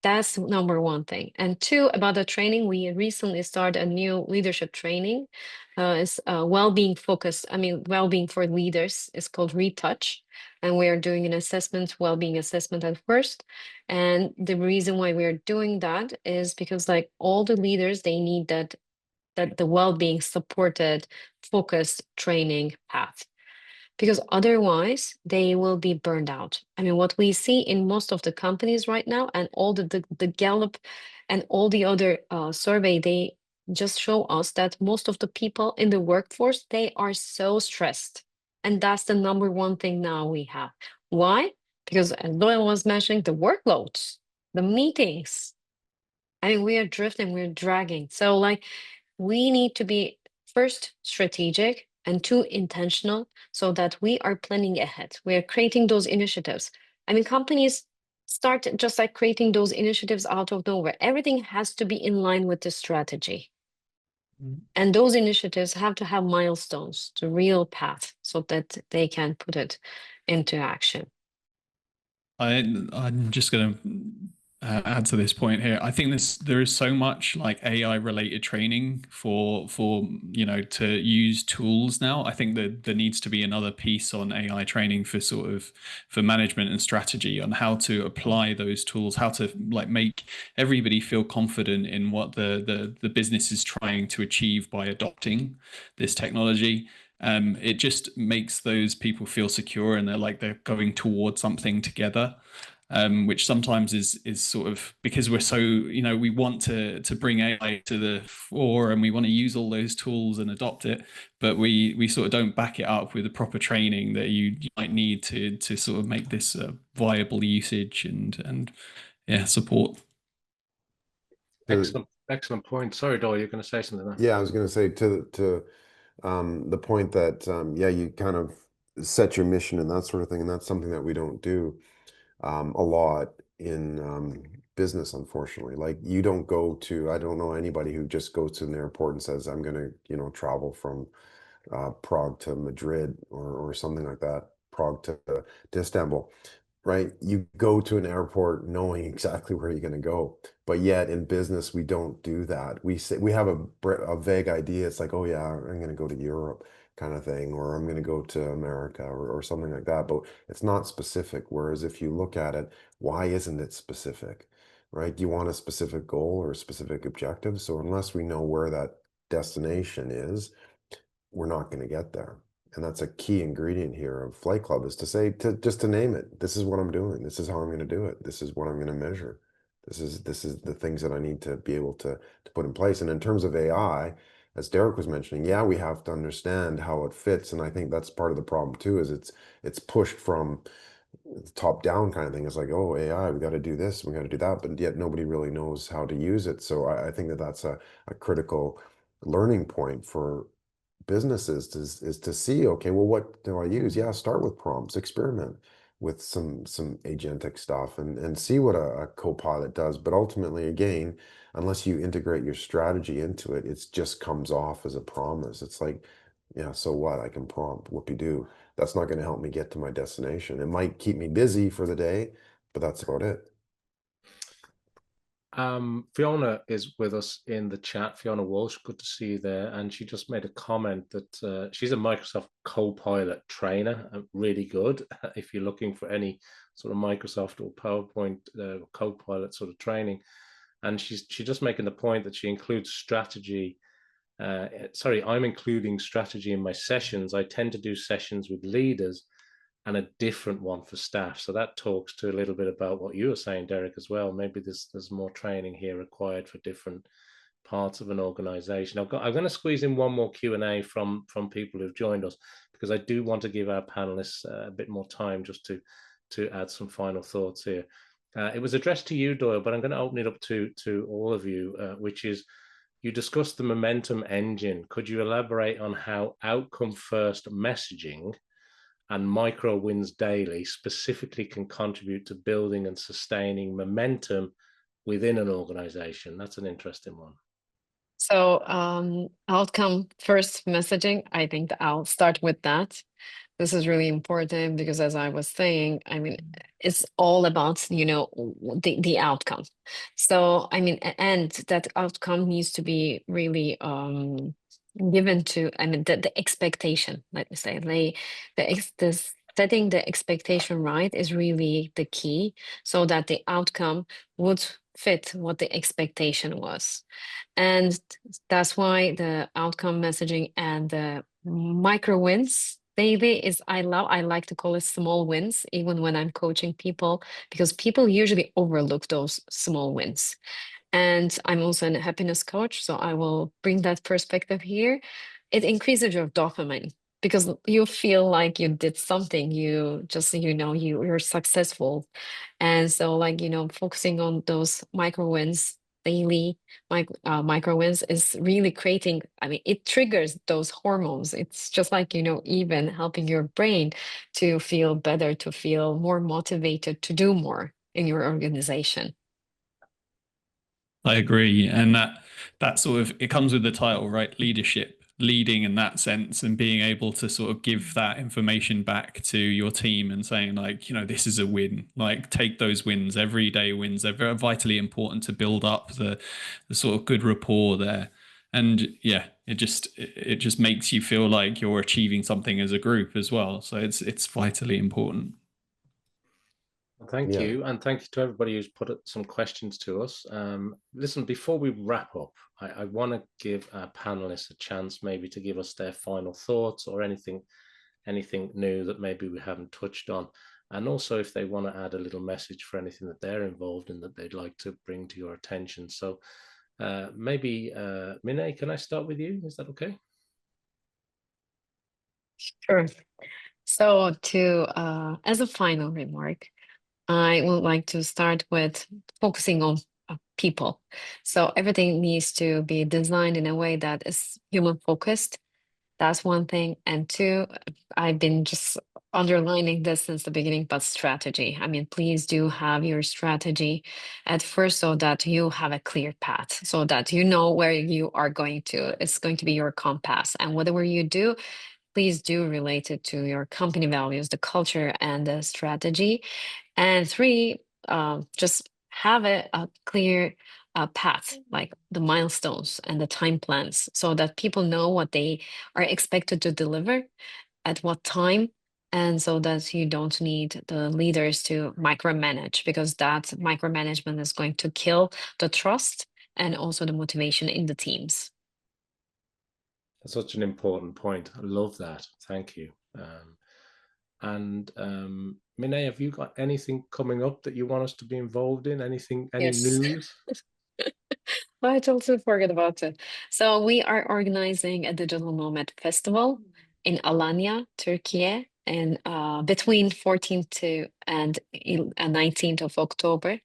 That's number one thing. And two, about the training, we recently started a new leadership training. It's well-being focused. I mean, well-being for leaders. It's called Retouch. And we are doing an assessment, well-being assessment at first. And the reason why we're doing that is because like all the leaders, they need that the well-being supported, focused training path, because otherwise they will be burned out. I mean, what we see in most of the companies right now, and all the Gallup and all the other survey, they just show us that most of the people in the workforce, they are so stressed. And that's the number one thing now we have. Why? Because as Doyle was mentioning, the workloads, the meetings. I mean, we are drifting, we're dragging. So like we need to be first strategic and two intentional so that we are planning ahead. We are creating those initiatives. I mean, companies start just like creating those initiatives out of nowhere. Everything has to be in line with the strategy. And those initiatives have to have milestones, the real path, so that they can put it into action. I'm just going to add to this point here. I think there is so much like AI related training for to use tools now. I think that there needs to be another piece on AI training for for management and strategy on how to apply those tools, how to like make everybody feel confident in what the business is trying to achieve by adopting this technology. It just makes those people feel secure and they're going towards something together, which sometimes is sort of because we're so, we want to bring AI to the fore and we want to use all those tools and adopt it, but we sort of don't back it up with the proper training that you might need to sort of make this viable usage and support. Excellent point. Sorry, Doyle, you're going to say something there. Yeah, I was going to say to the point that you kind of set your mission and that sort of thing, and that's something that we don't do a lot in business, unfortunately. Like you don't go to, I don't know anybody who just goes to an airport and says, I'm going to, travel from Prague to Madrid or something like that, Prague to Istanbul. Right? You go to an airport knowing exactly where you're going to go. But yet in business, we don't do that. We say we have a vague idea. It's like, oh yeah, I'm going to go to Europe kind of thing, or I'm going to go to America or something like that. But it's not specific. Whereas if you look at it, why isn't it specific? Right? You want a specific goal or a specific objective. So unless we know where that destination is, we're not going to get there. And that's a key ingredient here of Flight Club is to say, just to name it, this is what I'm doing. This is how I'm going to do it. This is what I'm going to measure. This is the things that I need to be able to put in place. And in terms of AI, as Derek was mentioning, yeah, we have to understand how it fits. And I think that's part of the problem too, is it's pushed from top down kind of thing. It's like, oh, AI, we got to do this, we got to do that, but yet nobody really knows how to use it. So I think that that's a critical learning point for businesses is to see, okay, well, what do I use? Yeah, start with prompts, experiment with some agentic stuff and see what a co-pilot does. But ultimately, again, unless you integrate your strategy into it, it just comes off as a promise. It's like, yeah, so what? I can prompt, whoopie-doo. That's not going to help me get to my destination. It might keep me busy for the day, but that's about it. Fiona is with us in the chat. Fiona Walsh, good to see you there. And she just made a comment that she's a Microsoft Copilot trainer, really good. If you're looking for any sort of Microsoft or PowerPoint Copilot sort of training. And she's just making the point that she includes strategy. I'm including strategy in my sessions. I tend to do sessions with leaders and a different one for staff. So that talks to a little bit about what you were saying, Derek, as well. Maybe there's more training here required for different parts of an organization. I'm going to squeeze in one more Q&A from people who've joined us, because I do want to give our panelists a bit more time just to add some final thoughts here. It was addressed to you, Doyle, but I'm going to open it up to all of you, which is, you discussed the momentum engine. Could you elaborate on how outcome-first messaging and micro wins daily specifically can contribute to building and sustaining momentum within an organization? That's an interesting one. So outcome first messaging, I think I'll start with that. This is really important because, as I was saying, I mean, it's all about, you know, the outcome. So, I mean, and that outcome needs to be really given to, I mean, the expectation, let me say, the setting the expectation right is really the key, so that the outcome would fit what the expectation was. And that's why the outcome messaging and the micro wins daily is, I like to call it small wins, even when I'm coaching people, because people usually overlook those small wins. And I'm also a happiness coach, so I will bring that perspective here. It increases your dopamine because you feel like you did something, you just, you know, you're successful. And so, like, you know, focusing on those micro wins daily, micro wins is really creating, I mean, it triggers those hormones. It's just like, you know, even helping your brain to feel better, to feel more motivated to do more in your organization. I agree, and that sort of, it comes with the title, right? Leadership, leading in that sense, and being able to sort of give that information back to your team and saying, like, you know, this is a win. Like, take those wins, everyday wins. They're very vitally important to build up the sort of good rapport there. And yeah, it just makes you feel like you're achieving something as a group as well. So it's vitally important. Thank Yeah. you. And thank you to everybody who's put some questions to us. Listen, before we wrap up, I want to give our panelists a chance maybe to give us their final thoughts or anything new that maybe we haven't touched on. And also if they want to add a little message for anything that they're involved in that they'd like to bring to your attention. So maybe, Minay, can I start with you? Is that okay? Sure. So as a final remark, I would like to start with focusing on people. So everything needs to be designed in a way that is human focused. That's one thing. And two, I've been just underlining this since the beginning, but strategy. I mean, please do have your strategy at first so that you have a clear path, so that you know where you are going to. It's going to be your compass. And whatever you do, please do relate it to your company values, the culture, and the strategy. And three, just have a clear path, like the milestones and the time plans, so that people know what they are expected to deliver at what time. And so that you don't need the leaders to micromanage, because that micromanagement is going to kill the trust and also the motivation in the teams. That's such an important point. I love that. Thank you. Minay, have you got anything coming up that you want us to be involved in? Anything, any Yes. news? I totally forgot about it. So we are organizing a digital nomad festival in Alanya, Turkey, and between 14th to and 19th of October.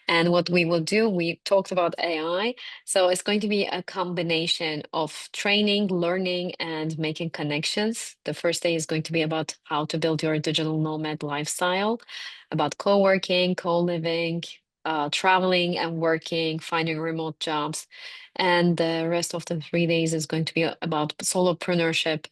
And what we will do, we talked about AI. So it's going to be a combination of training, learning, and making connections. The first day is going to be about how to build your digital nomad lifestyle, about co-working, co-living, traveling and working, finding remote jobs. And the rest of the 3 days is going to be about solopreneurship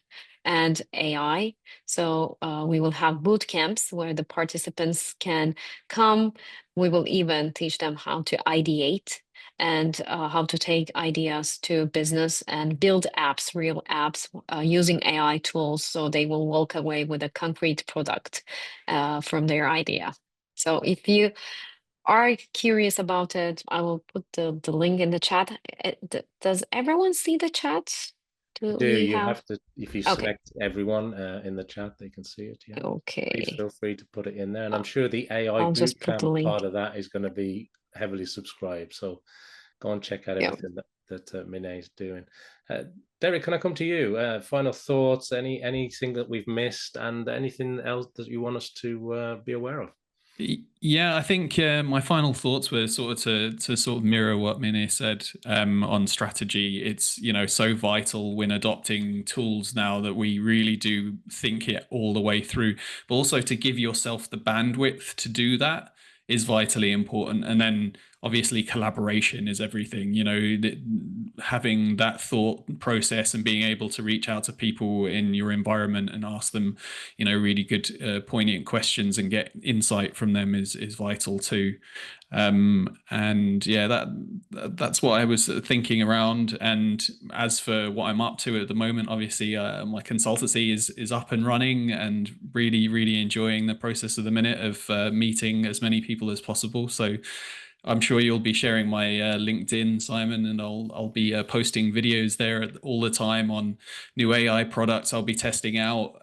and AI. So we will have boot camps where the participants can come. We will even teach them how to ideate and how to take ideas to business and build apps, real apps, using AI tools, so they will walk away with a concrete product from their idea. So if you are curious about it, I will put the link in the chat. Does everyone see the chat? Do Do we you have? have to, if you Okay. select everyone in the chat, they can see it. Yeah. Please Okay. feel free to put it in there. And I'm sure the AI I'll just put the bootcamp link. part of that is going to be heavily subscribed. So go and check out Yeah. everything that Minay is doing. Derek, can I come to you? Final thoughts, anything that we've missed, and anything else that you want us to be aware of? Yeah, I think my final thoughts were sort of to sort of mirror what Minnie said on strategy. It's, you know, so vital when adopting tools now that we really do think it all the way through, but also to give yourself the bandwidth to do that is vitally important. And then obviously collaboration is everything. You know, having that thought process and being able to reach out to people in your environment and ask them, really good poignant questions and get insight from them is vital too. And yeah, that's what I was thinking around. And as for what I'm up to at the moment, obviously my consultancy is up and running, and really enjoying the process of the minute of meeting as many people as possible. So I'm sure you'll be sharing my LinkedIn, Simon, and I'll be posting videos there all the time on new AI products I'll be testing out,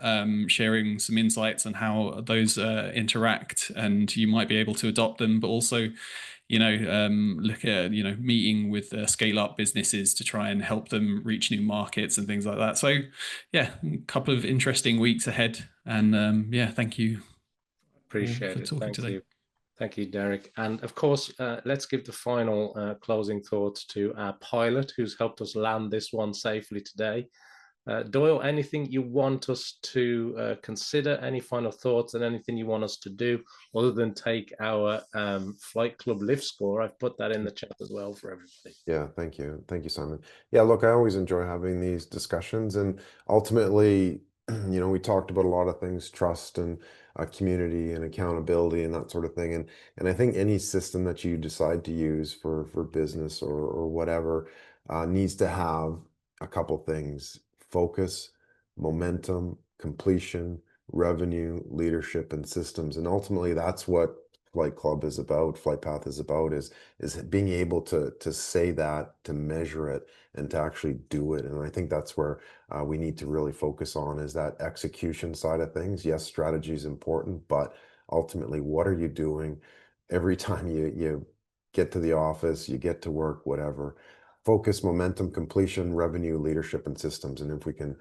sharing some insights on how those interact, and you might be able to adopt them, but also, look at, meeting with scale-up businesses to try and help them reach new markets and things like that. So yeah, a couple of interesting weeks ahead, and yeah, thank you. Appreciate for it. talking Thank today. you. Thank you, Derek. And of course, let's give the final closing thoughts to our pilot who's helped us land this one safely today. Doyle, anything you want us to consider, any final thoughts, and anything you want us to do other than take our Flight Club lift score? I've put that in the chat as well for everybody. Yeah, thank you. Thank you, Simon. Yeah, look, I always enjoy having these discussions, and ultimately, we talked about a lot of things, trust and community and accountability and that sort of thing. And I think any system that you decide to use for business or whatever needs to have a couple things: focus, momentum, completion, revenue, leadership, and systems. And ultimately, that's what Flight Club is about, Flight Path is about, is being able to say that, to measure it, and to actually do it. And I think that's where we need to really focus on, is that execution side of things. Yes, strategy is important, but ultimately, what are you doing every time you get to the office, you get to work, whatever? Focus, momentum, completion, revenue, leadership, and systems. And if we can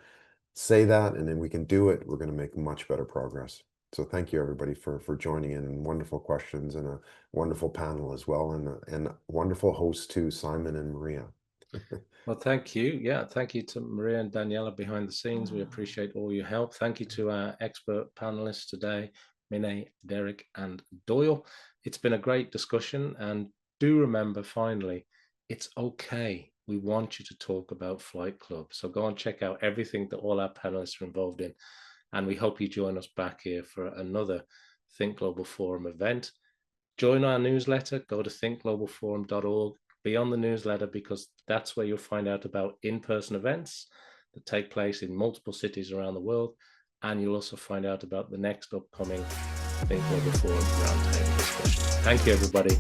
say that and then we can do it, we're going to make much better progress. So thank you, everybody, for joining in, and wonderful questions, and a wonderful panel as well, and wonderful hosts too, Simon and Maria. Well, thank you. Yeah, thank you to Maria and Daniela behind the scenes. We appreciate all your help. Thank you to our expert panelists today, Mine, Derek, and Doyle. It's been a great discussion, and do remember, finally, it's okay. We want you to talk about Flight Club. So go and check out everything that all our panelists are involved in. And we hope you join us back here for another Think Global Forum event. Join our newsletter, go to thinkglobalforum.org, be on the newsletter, because that's where you'll find out about in-person events that take place in multiple cities around the world. And you'll also find out about the next upcoming Think Global Forum Roundtable discussion. Thank you, everybody.